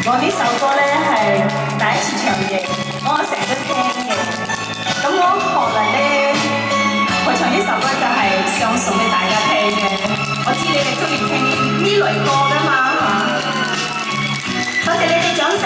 我呢首歌咧係第一次唱嘅，我成日都聽嘅。咁我後嚟咧，我唱呢首歌就係想送俾大家聽嘅。我知你哋中意聽呢類歌㗎嘛嚇，多謝你哋掌聲。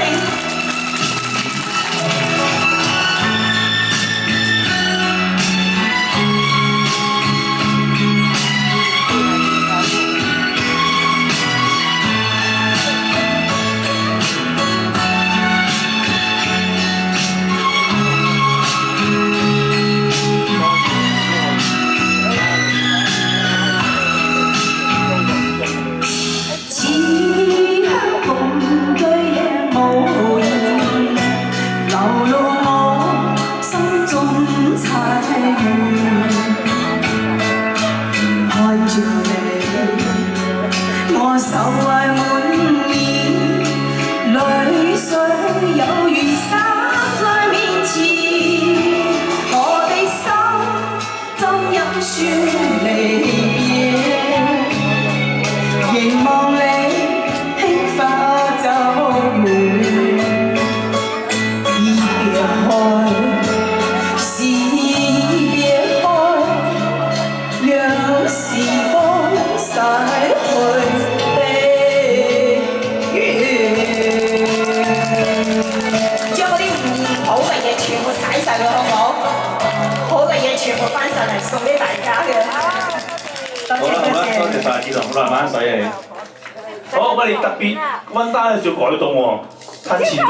送俾大家嘅，好啦，多謝晒，志龍，好啦，慢慢洗你。好，我哋特別溫單要改動喎，吞前咗。